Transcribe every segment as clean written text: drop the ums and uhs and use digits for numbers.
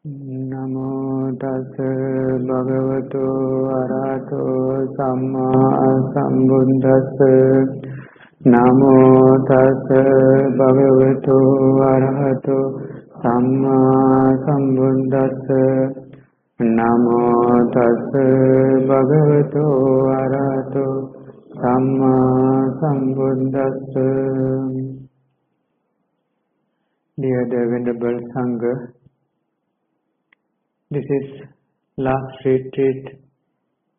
Namo tassa bhagavato arahato samma sambuddhassa. Namo tassa bhagavato arahato samma sambuddhassa. Namo tassa bhagavato arahato samma sambuddhassa. Dear the Venerable Sangha, this is last retreat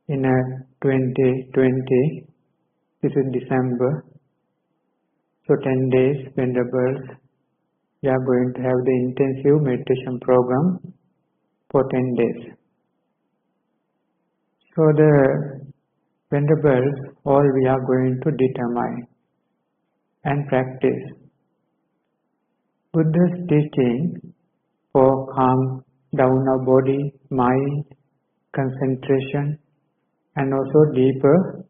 in 2020. This is December. So 10 days, Venerables, we are going to have the intensive meditation program for 10 days. So the Venerables, all we are going to determine and practice Buddha's teaching for calm down our body, mind, concentration, and also deeper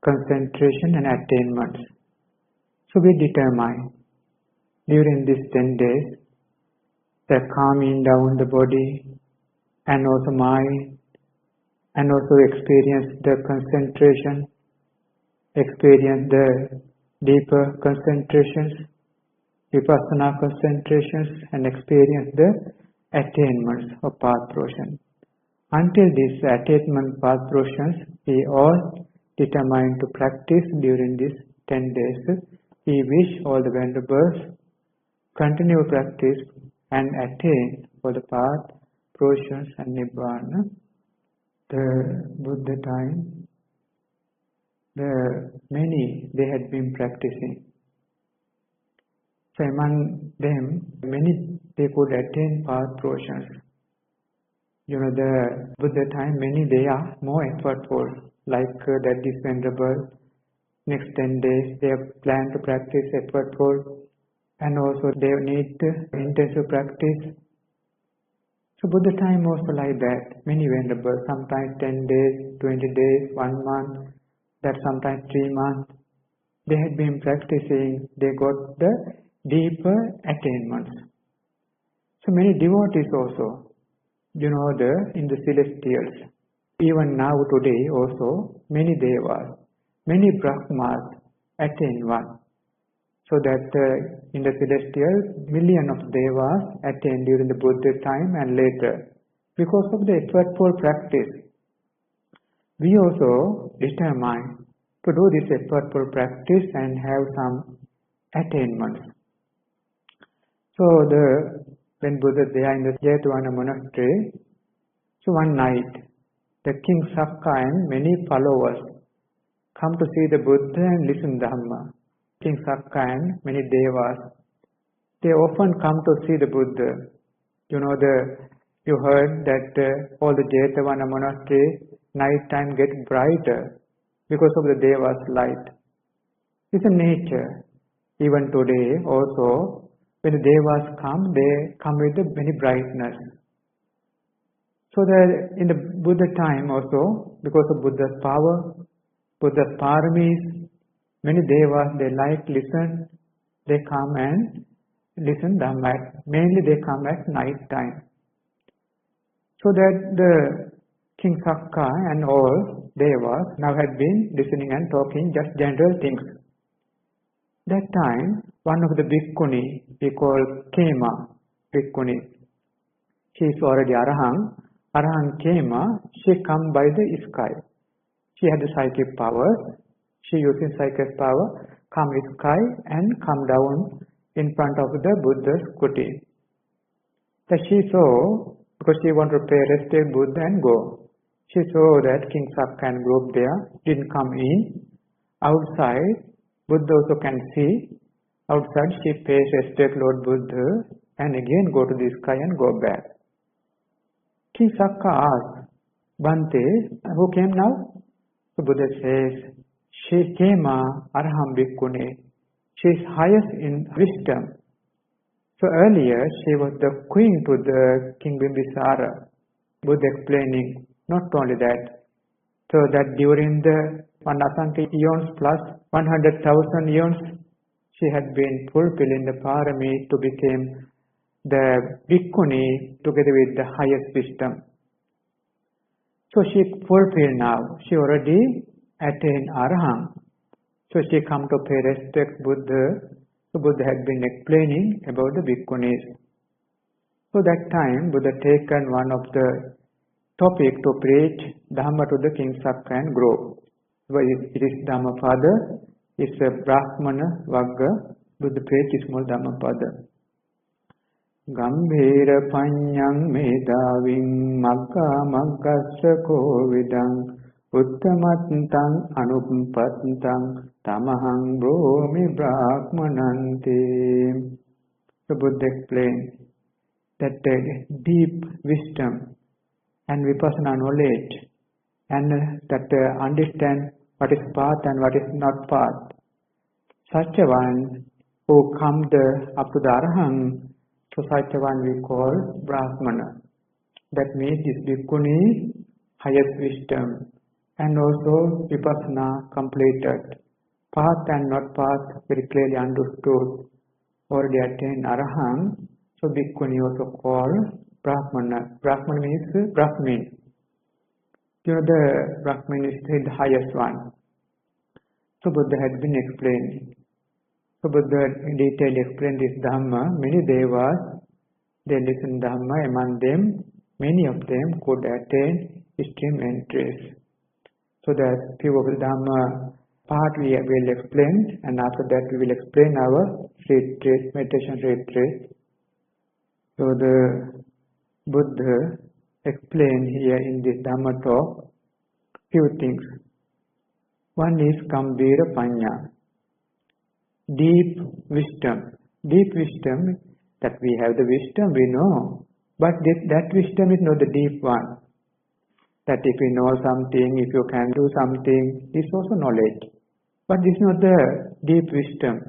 concentration and attainments. So we determine during these 10 days the calming down the body and also mind, and also experience the concentration, experience the deeper concentrations, vipassana concentrations, and experience the attainments of path portion. Until these attainment path portions, we all determine to practice during these 10 days. We wish all the Venerables continue practice and attain for the path portions and nibbana. The Buddha time, many they had been practicing. So among them, many they could attain path portions. The Buddha time, many they are more effortful, like that this Venerable, next 10 days they have planned to practice effortful, and also they need intensive practice. So Buddha time also like that, many Venerables, sometimes 10 days, 20 days, 1 month, that sometimes 3 months, they had been practicing, they got the deeper attainments. So many devotees also, in the celestials, even now today also, many devas, many brahmas attain one. So that in the celestials, million of devas attain during the Buddha time and later. Because of the effortful practice, we also determine to do this effortful practice and have some attainments. So when Buddha they are in the Jetavana monastery, so one night the King Sakka and many followers come to see the Buddha and listen Dhamma. King Sakka and many devas, they often come to see the Buddha. You heard that all the Jetavana monastery night time get brighter because of the devas' light. It's a nature. Even today also, when the devas come, they come with many brightness. So that in the Buddha time also, because of Buddha's power, Buddha's paramis, many devas, they like listen, they come and listen Dhamma. Mainly they come at night time. So that the King Sakka and all devas now had been listening and talking just general things. That time, one of the bhikkhuni, we call Kema bhikkhuni, she is already Arahant Kema, she come by the sky. She had the psychic powers, she using psychic power, come sky and come down in front of the Buddha's kuti. That she saw, because she wanted to pay respect to Buddha and go. She saw that King Sakka and group there didn't come in. Outside, Buddha also can see. Outside she pays respect Lord Buddha and again go to the sky and go back. King Sakka asked, Bhante, who came now? So Buddha says, she came Araham Bhikkhuni. She is highest in wisdom. So earlier she was the queen to the King Bimbisara. Buddha explaining, not only that, so that during the Mananandana eons plus 100,000 eons, she had been fulfilling the parami to become the bhikkhuni together with the highest wisdom. So she fulfilled now. She already attained Arahant. So she come to pay respect to Buddha. So Buddha had been explaining about the bhikkhunis. So that time Buddha taken one of the topic to preach Dhamma to the king Sakka and group. It is Dhammapada, it's a Brahmana Vagga, Buddha preach is more Dhammapada. Gambhira panyang medaving magga maggassa kovidang uttamatantang anuppatantang tamahang bromi brahmanante. The Buddha explained that deep wisdom and vipassana knowledge and that understand what is path and what is not path. Such a one who comes up to the Arahant, so such a one we call Brahmana. That means this bhikkhuni, highest wisdom, and also vipassana completed. Path and not path very clearly understood, already attained Arahant. So bhikkhuni also called Brahmana. Brahmana means Brahmin. You know the Brahmin is the highest one. So Buddha had been explaining. So Buddha in detail explained this Dhamma. Many devas, they listen Dhamma. Among them, many of them could attain extreme entries. So the few of the Dhamma part we will explain, and after that we will explain our retreat, meditation retreat. So the Buddha explained here in this Dhamma talk few things. One is Gambhira Panya, deep wisdom. Deep wisdom, that we have the wisdom, we know. But that wisdom is not the deep one. That if you know something, if you can do something, is also knowledge. But this is not the deep wisdom.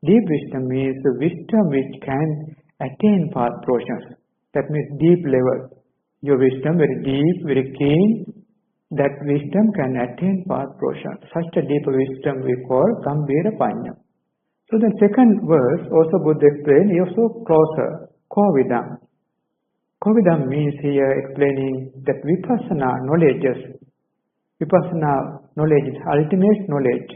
Deep wisdom means the wisdom which can attain path portions. That means deep level. Your wisdom very deep, very keen. That wisdom can attain path portions. Such a deep wisdom we call Gambhira Panya. So the second verse also Buddha explained is also closer, Kovidam. Kovidam means here explaining that vipassana knowledge is ultimate knowledge.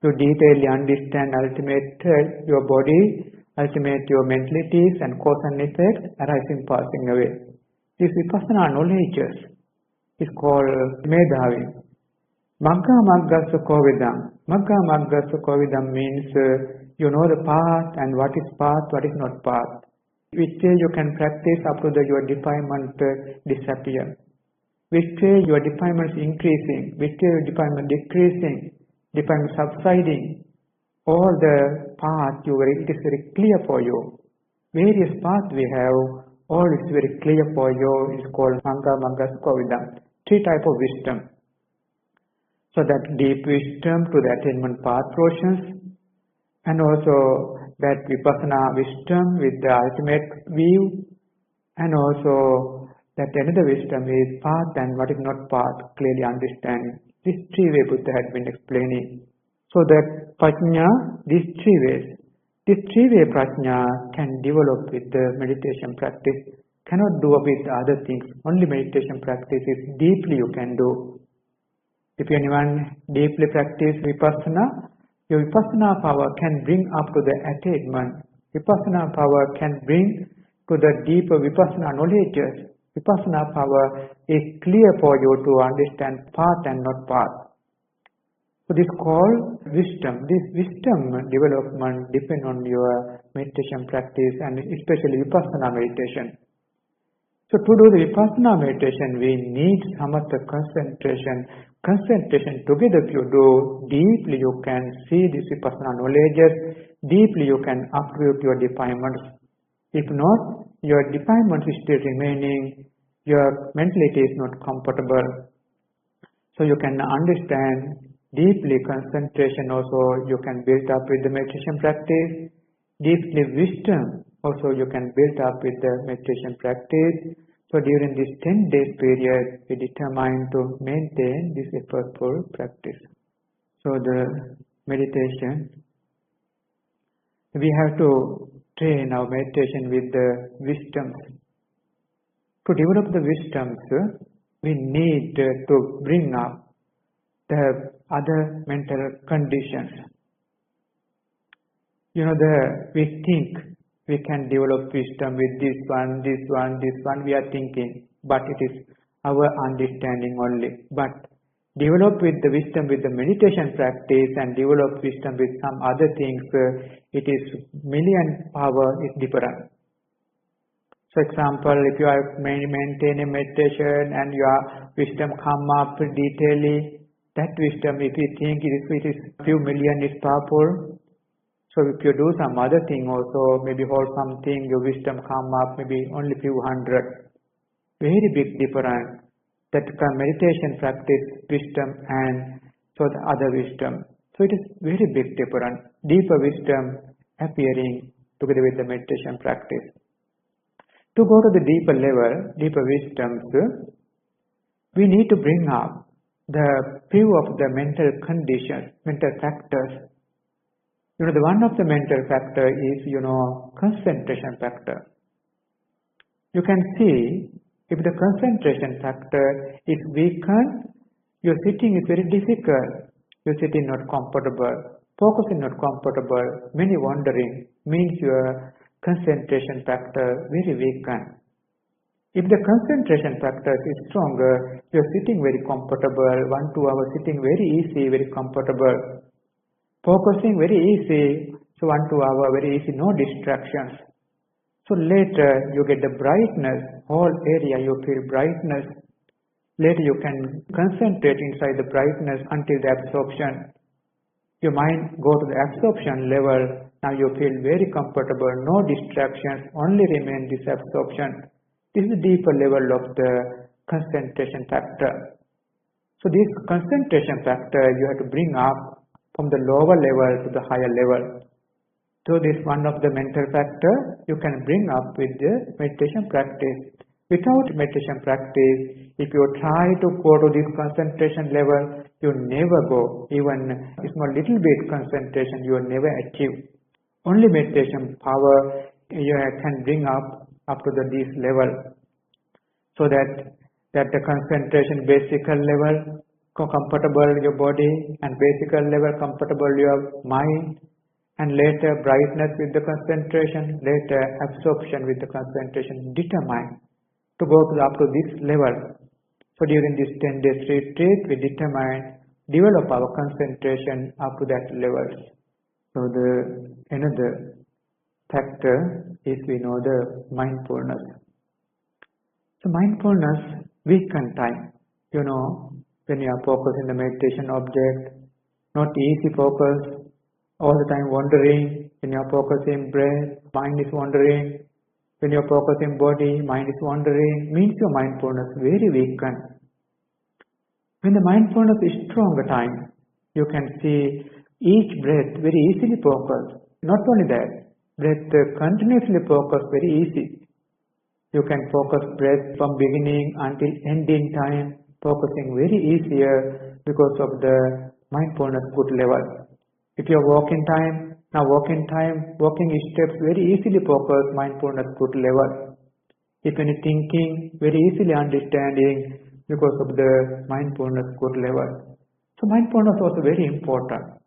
To detailedly understand ultimate your body, ultimate your mentalities and cause and effect arising, passing away. This vipassana knowledge is called Medhavi. Magga Maggassa Kovidam. Magga Maggassa Kovidam means you know the path and what is path, what is not path. Which way you can practice up to your defilement disappear. Which way your defilement is increasing, which way your defilement decreasing, defilement subsiding. All the path it is very clear for you. Various paths we have, all is very clear for you. It's called Magga Maggassa Kovidam. Three types of wisdom. So that deep wisdom to the attainment path portions, and also that vipassana wisdom with the ultimate view, and also that another wisdom is path and what is not path, clearly understanding. These three ways Buddha had been explaining. So that prajna, these three ways, this three-way prajna can develop with the meditation practice, cannot do with other things. Only meditation practice is deeply you can do. If anyone deeply practice vipassana, your vipassana power can bring up to the attainment. Vipassana power can bring to the deeper vipassana knowledge. Vipassana power is clear for you to understand path and not path. So this is called wisdom. This wisdom development depends on your meditation practice and especially vipassana meditation. So to do the vipassana meditation, we need samatha concentration. Concentration together if you do, deeply you can see this vipassana knowledge, deeply you can uproot your defilements. If not, your defilements is still remaining, your mentality is not comfortable. So you can understand deeply concentration also you can build up with the meditation practice. Deeply wisdom also you can build up with the meditation practice. So during this 10 days period, we determine to maintain this effortful practice. So the meditation, we have to train our meditation with the wisdoms. To develop the wisdoms, we need to bring up the other mental conditions. We think we can develop wisdom with this one, we are thinking, but it is our understanding only. But develop with the wisdom with the meditation practice and develop wisdom with some other things, it is million power is different. For example, if you are maintaining meditation and your wisdom come up detailedly, that wisdom, if you think it is few million is powerful, so if you do some other thing also, maybe hold something, your wisdom come up, maybe only few hundred. Very big difference. That meditation practice wisdom and so the other wisdom. So it is very big difference. Deeper wisdom appearing together with the meditation practice. To go to the deeper level, deeper wisdoms, we need to bring up the few of the mental conditions, mental factors. The one of the mental factor is, concentration factor. You can see if the concentration factor is weakened, your sitting is very difficult. Your sitting not comfortable, focusing not comfortable, many wandering, means your concentration factor very weakened. If the concentration factor is stronger, you are sitting very comfortable, 1-2 hours sitting very easy, very comfortable. Focusing very easy, so 1-2 hours very easy, no distractions. So later you get the brightness, whole area you feel brightness. Later you can concentrate inside the brightness until the absorption. Your mind go to the absorption level, now you feel very comfortable, no distractions, only remain this absorption. This is the deeper level of the concentration factor. So this concentration factor you have to bring up from the lower level to the higher level. So this one of the mental factor you can bring up with the meditation practice. Without meditation practice, if you try to go to this concentration level, you never go. Even small little bit concentration you will never achieve. Only meditation power you can bring up to this level. So that the concentration basic level, comfortable your body, and basic level comfortable your mind, and later brightness with the concentration, later absorption with the concentration, determine to go up to this level. So during this 10 days retreat, we develop our concentration up to that level. So another factor is the mindfulness. So mindfulness weaken time. When you are focused in the meditation object, not easy focus, all the time wandering. When you are focusing breath, mind is wandering. When you are focusing body, mind is wandering. Means your mindfulness very weakened. When the mindfulness is stronger time, you can see each breath very easily focused. Not only that, breath continuously focused very easy. You can focus breath from beginning until ending time, focusing very easier because of the mindfulness good level. If you are walking time, walking steps very easily focus, mindfulness good level. If any thinking, very easily understanding because of the mindfulness good level. So mindfulness also very important.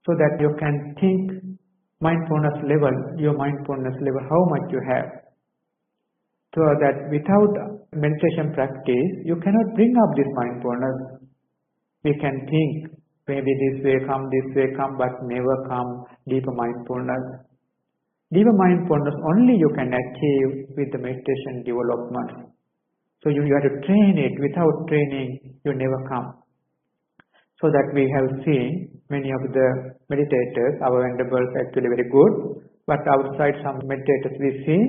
So that you can think mindfulness level, your mindfulness level, how much you have. So that without meditation practice, you cannot bring up this mindfulness. We can think, maybe this way come, but never come deeper mindfulness. Deeper mindfulness only you can achieve with the meditation development. So you have to train it. Without training, you never come. So that we have seen many of the meditators, our venerables actually very good, but outside some meditators we see.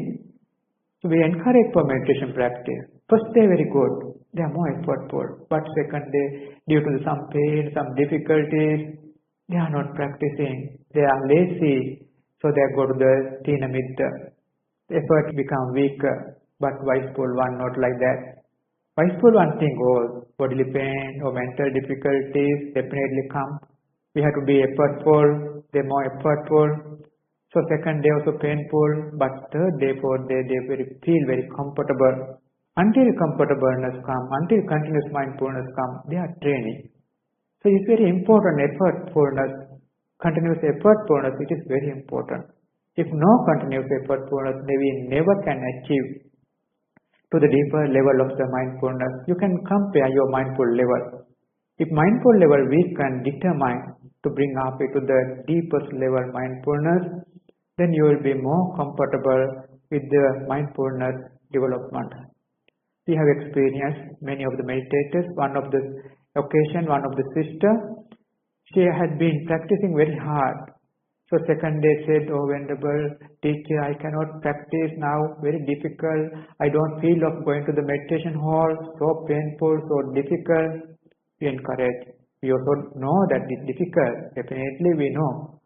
So we encourage for meditation practice. First day very good, they are more effortful. But second day, due to some pain, some difficulties, they are not practicing. They are lazy, so they go to the tina midda. The effort become weaker. But wiseful one not like that. Wiseful one think, bodily pain or mental difficulties definitely come. We have to be effortful. They are more effortful. So second day also painful, but third day, fourth day, they feel very comfortable. Until comfortableness come, until continuous mindfulness come, they are training. So it's very important, effortfulness, continuous effortfulness, it is very important. If no continuous effortfulness, we never can achieve to the deeper level of the mindfulness. You can compare your mindful level. If mindful level we can determine to bring up to the deepest level mindfulness, then you will be more comfortable with the mindfulness development. We have experienced many of the meditators. One of the occasion, one of the sister, she had been practicing very hard. So second day said, "Oh Venerable Teacher, I cannot practice now, very difficult. I don't feel of going to the meditation hall, so painful, so difficult." We encourage. We also know that it's difficult. Definitely we know.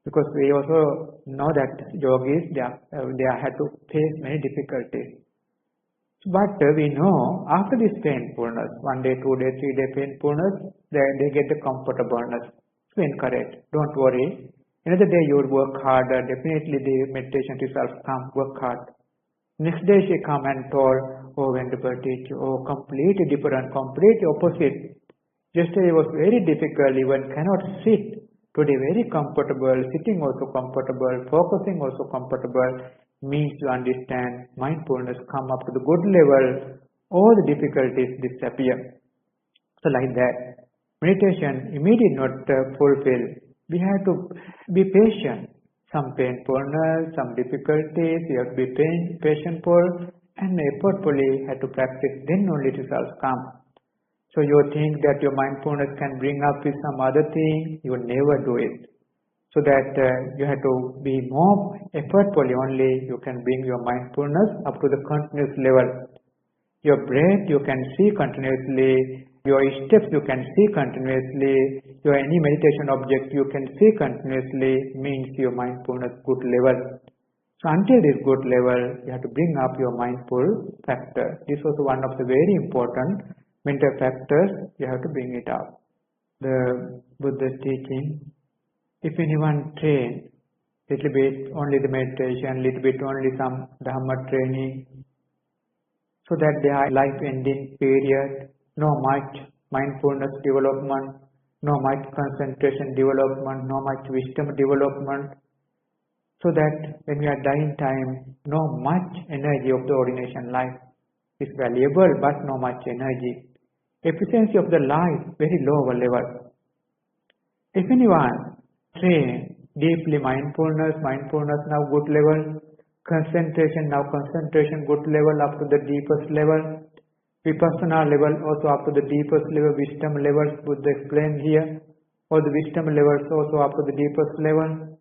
Because we also know that yogis, they had to face many difficulties. But we know after this painfulness, 1 day, 2 day, 3 day painfulness, they get the comfortableness. So encourage. Don't worry. Another day you will work harder. Definitely the meditation results come. Work hard. Next day she come and told, "Oh Venerable Teacher, oh completely different, completely opposite. Yesterday was very difficult, even cannot sit. Today very comfortable, sitting also comfortable, focusing also comfortable." Means you understand mindfulness come up to the good level, all the difficulties disappear. So like that, meditation immediately not fulfill. We have to be patient. Some painfulness, some difficulties, you have to be patientful and effortfully have to practice, then only results come. So you think that your mindfulness can bring up with some other thing, you will never do it. So that you have to be more effortfully only you can bring your mindfulness up to the continuous level. Your breath you can see continuously, your steps you can see continuously, your any meditation object you can see continuously, means your mindfulness good level. So until this good level, you have to bring up your mindful factor. This was one of the very important mental factors, you have to bring it up. The Buddha's teaching, if anyone train little bit only the meditation, little bit only some Dhamma training, so that their life ending period, no much mindfulness development, no much concentration development, no much wisdom development, so that when we are dying time, no much energy of the ordination life is valuable, but no much energy. Efficiency of the life very lower level. If anyone train deeply mindfulness now good level, concentration good level up to the deepest level, vipassana level also up to the deepest level, wisdom levels Buddha explained here, or the wisdom levels also up to the deepest level,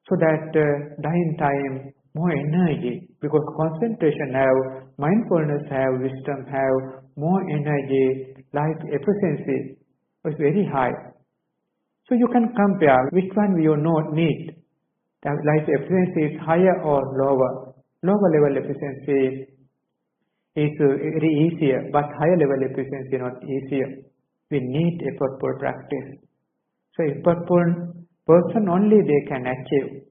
so that dying time more energy, because concentration have, mindfulness have, wisdom have more energy, life efficiency is very high. So you can compare which one you need. The life efficiency is higher or lower. Lower level efficiency is very easier, but higher level efficiency not easier. We need effortful practice. So effortful person only they can achieve.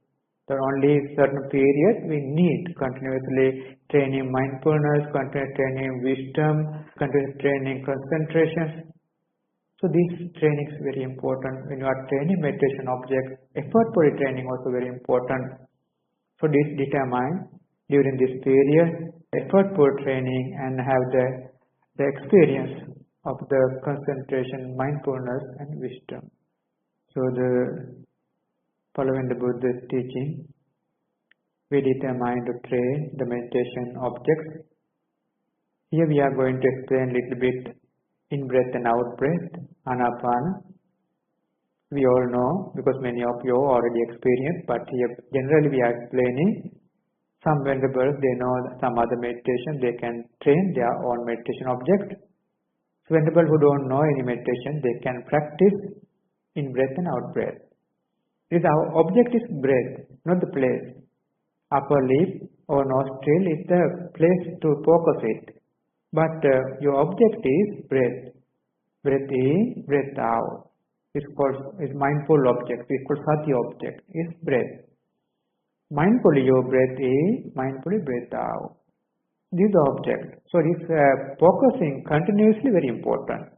So only certain period we need continuously training mindfulness, continuous training wisdom, continuous training concentration. So this training is very important. When you are training meditation objects, effortful training also very important. So this determine during this period, effortful training and have the experience of the concentration, mindfulness and wisdom. So following the Buddha's teaching, we determine to train the meditation objects. Here we are going to explain a little bit in breath and out breath, Anapana. We all know, because many of you already experienced, but here generally we are explaining. Some venerables, they know some other meditation, they can train their own meditation object. So venerables who don't know any meditation, they can practice in breath and out breath. This our object is breath, not the place. Upper lip or nostril is the place to focus it. But your object is breath. Breath in, breath out. It's mindful object. It's called sati object. It's breath. mindfully you breathe in, mindfully breathe out. This is the object. So this focusing continuously very important.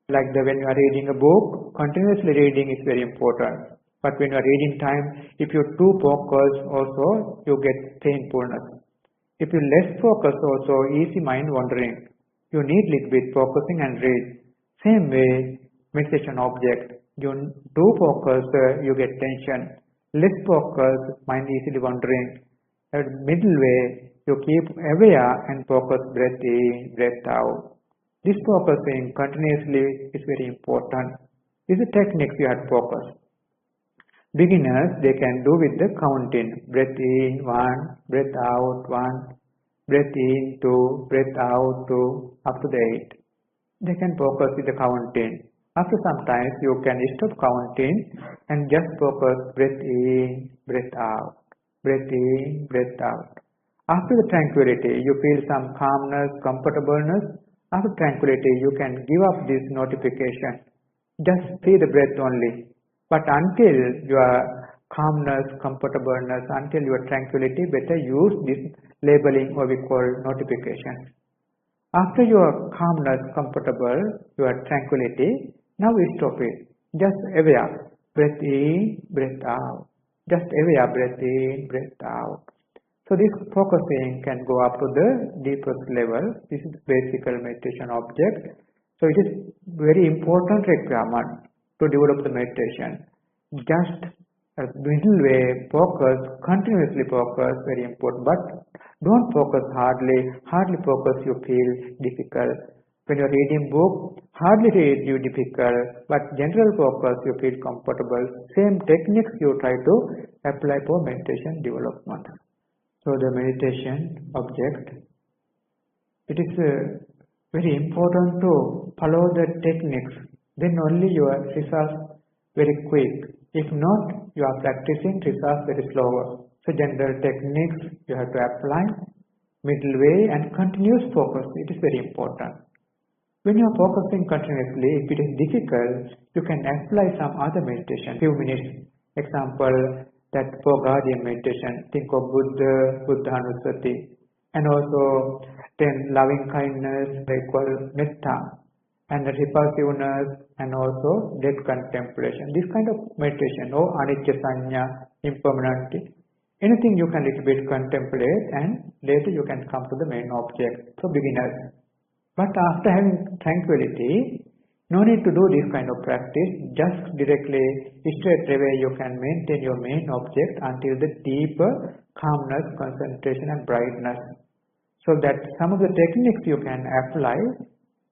Like when you are reading a book, continuously reading is very important. But when you are reading time, if you too focus also, you get painfulness. If you less focus also, easy mind wandering. You need little bit focusing and read. Same way, meditation object. You do focus, you get tension. Less focus, mind easily wandering. At middle way, you keep aware and focus breath in, breath out. This focusing continuously is very important. This is techniques you have to focus. Beginners, they can do with the counting. Breath in, 1, breath out, 1, breath in, 2, breath out, 2, up to the 8. They can focus with the counting. After some time, you can stop counting and just focus breath in, breath out, breath in, breath out. After the tranquility, you feel some calmness, comfortableness. After tranquility, you can give up this notification. Just see the breath only. But until your calmness, comfortableness, until your tranquility, better use this labeling or we call notification. After your calmness, comfortable, your tranquility, now we stop it. Just aware. Breath in, breath out. Just aware. Breath in, breath out. So this focusing can go up to the deepest level. This is basic meditation object. So it is very important requirement to develop the meditation. Just a middle way, focus, continuously focus, very important. But don't focus hardly. Hardly focus you feel difficult. When you are reading book, hardly read you difficult. But general focus you feel comfortable. Same techniques you try to apply for meditation development. So the meditation object, it is very important to follow the techniques. Then only your results very quick. If not, you are practicing results very slower. So general techniques you have to apply, middle way and continuous focus. It is very important. When you are focusing continuously, if it is difficult, you can apply some other meditation, few minutes. Example, that for guardian meditation, think of Buddha, Buddhanusati, and also then loving kindness, equal metta, and the repulsiveness, and also death contemplation. This kind of meditation, or anicca sanya, impermanency, anything you can little bit contemplate, and later you can come to the main object for beginners. But after having tranquility, no need to do this kind of practice. Just directly, straight away you can maintain your main object until the deeper calmness, concentration and brightness. So that some of the techniques you can apply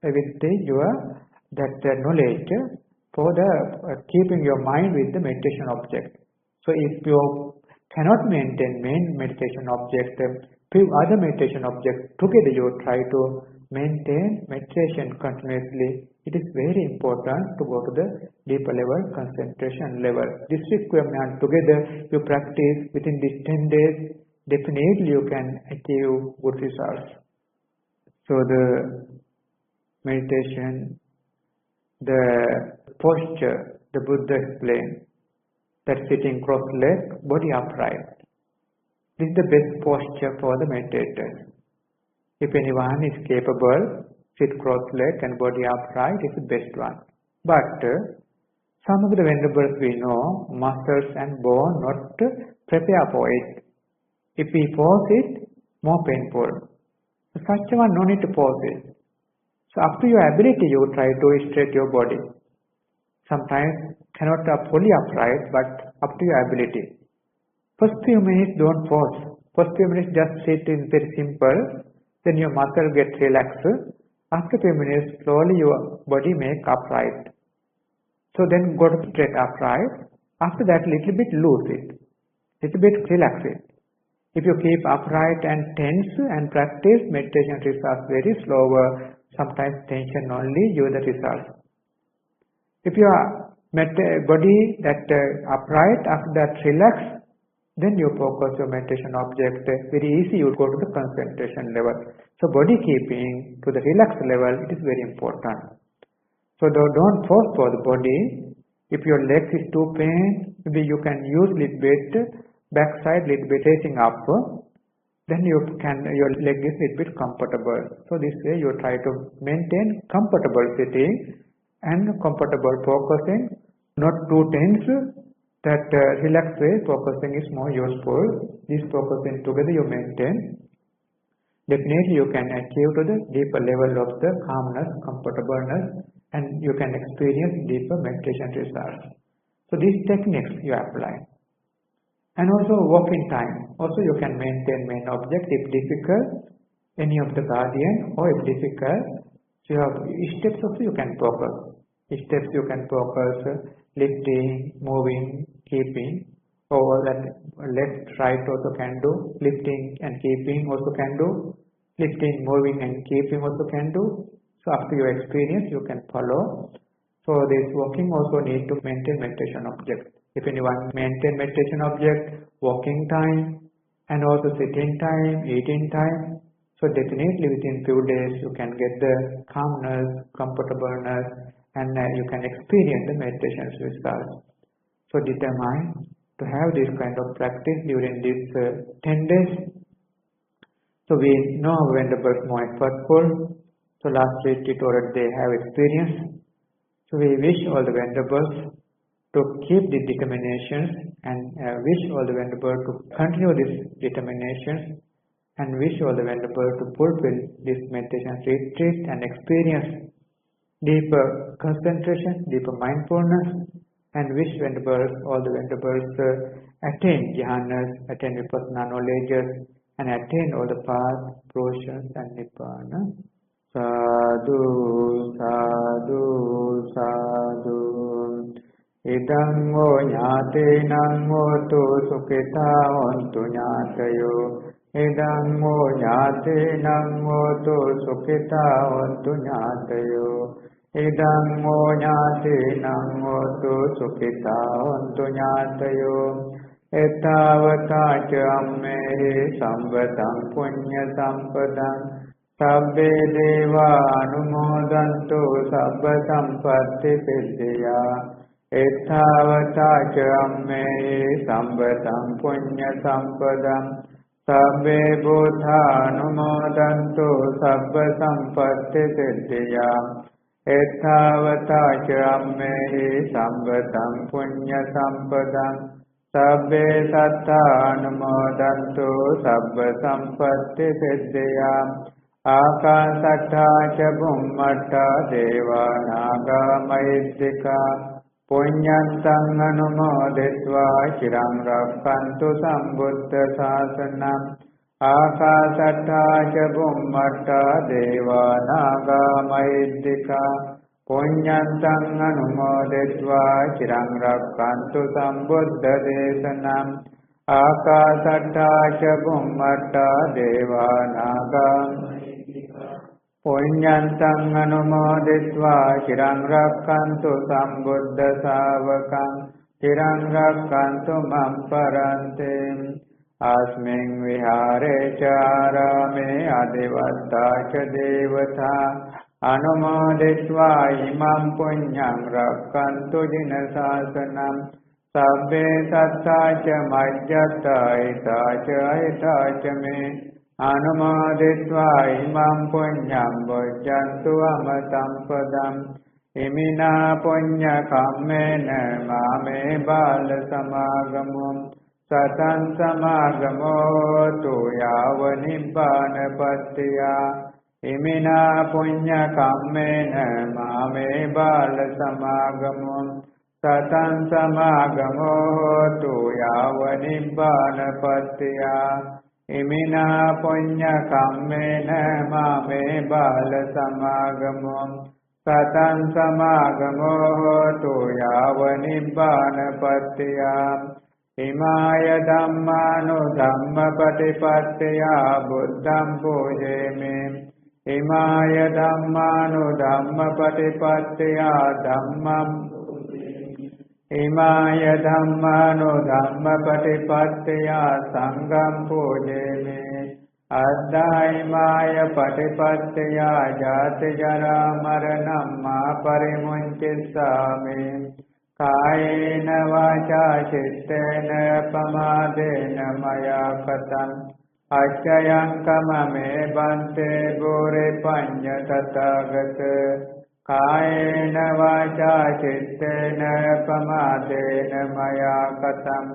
with your knowledge for the keeping your mind with the meditation object. So if you cannot maintain main meditation object, few other meditation objects together you try to maintain meditation continuously. It is very important to go to the deeper level, concentration level. This requirement together you practice within these 10 days, definitely you can achieve good results. So the meditation, the posture, the Buddha explained, that sitting cross-legged, body upright. This is the best posture for the meditators. If anyone is capable, sit cross-legged and body upright is the best one. But some of the venerables we know, muscles and bone not prepare for it. If we force it, more painful. So such one no need to force it. So up to your ability you try to straighten your body. Sometimes cannot fully upright, but up to your ability. First few minutes don't force. First few minutes just sit in very simple. Then your muscle gets relaxed. After few minutes, slowly your body make upright. So then go to straight upright. After that, little bit loose it. Little bit relax it. If you keep upright and tense and practice, meditation results very slower. Sometimes tension only give the results. If your body that upright, after that relax, then you focus your meditation object. Very easy you go to the concentration level. So body keeping to the relaxed level, it is very important. So don't force for the body. If your legs is too pain, maybe you can use little bit backside little bit facing up, then your leg is little bit comfortable. So this way you try to maintain comfortable sitting and comfortable focusing, not too tense. That relaxed way focusing is more useful. This focusing together you maintain. Definitely you can achieve to the deeper level of the calmness, comfortableness, and you can experience deeper meditation results. So these techniques you apply. And also walking time. Also you can maintain main object if difficult, any of the guardian, or if difficult, so you have steps also you can focus. Steps you can focus, lifting, moving, keeping, or that left, right also can do, lifting and keeping also can do, lifting, moving and keeping also can do. So after your experience you can follow. So this walking also need to maintain meditation object. If anyone maintain meditation object, walking time and also sitting time, eating time, so definitely within few days you can get the calmness, comfortableness, and you can experience the meditation results. So determine to have this kind of practice during these 10 days. So we know our vendors more effortful. So last retreat already they have experience. So we wish all the vendors to keep the determinations and wish all the vendors to continue these determinations and wish all the vendors to fulfill this meditation retreat and experience deeper concentration, deeper mindfulness, and wish all the vendors attain jhanas, attain vipassana knowledges, and attain all the paths, fruitions, and nibbana. Sadhu, sadhu, sadhu. Idam mo nyate nam mo tu sukhita hontu nyatayo. Idam mo nyate nam mo tu sukhita hontu nyatayo. Idam mo nyate nam mo tu sukhita hontu nyatayo. Etavata ca ammehi samvatam punya sampadam. Sabbe deva anumodantu sabba sampatti siddhya. Etavata ca ammehi samvatam punya sampadam. Sabbe buddha anumodantu sabba sampatti siddhya. Etavata ca ammehi samvatam punya sampadam. Sabbe satta anumodantu sabba sampatti siddhya. Akasatta ca bhummatta deva naga mahiddhika. Punyantang anumoditva chirang rakkantu sambuddha sasanam. Akasatta ca bhummatta deva naga mahiddhika. Punyantang anumoditva chirang rakkantu sambuddha desanam. Akasatta ca bhummatta deva naga Punyantang anumoditva chirang rakkantu sambuddha savakam. Chirang rakkantu mam parante. Asming vihare charame adivatta ca devata. Anumoditva imam punyang rakkantu jinasasanam. Sabbe satta ca majjata ita ca me. Anumoditva imam punyam bojjantu amatam padam. Imina punya kammena mame bala samagamum. Satan samagamo tu yava nibbana pattiya. Imina punya kammena mame bala samagamum. Satan samagamo tu yava nibbana pattiya. Imina punya kammena mame bala samagamum. Satan samagamo tu yava nibbana pattiya. Imaya dhammanu dhamma patipattiya buddham pujemi. Imaya dhammanu dhamma patipattiya dhammam. Imaya dhammanu dhamma patipattiya sangham pujemi. Addha imaya patipattiya jati jara maranam ma parimunchissami. කායේන වාචා චිත්තේන පමාදේන මයා කතං අච්චයං කමමේ බන්තේ බෝරේ පඤ්ඤ තථාගත කායේන වාචා චිත්තේන පමාදේන මයා කතං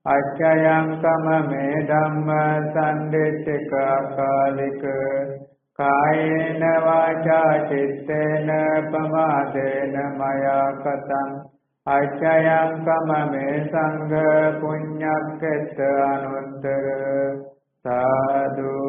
අච්චයං කමමේ ධම්ම සම්දිත්තික කාලික කායේන වාචා චිත්තේන පමාදේන මයා කතං අච්චයං කමමේ සංඝ පුඤ්ඤක්ඛෙත්ත අනුත්තර සාදු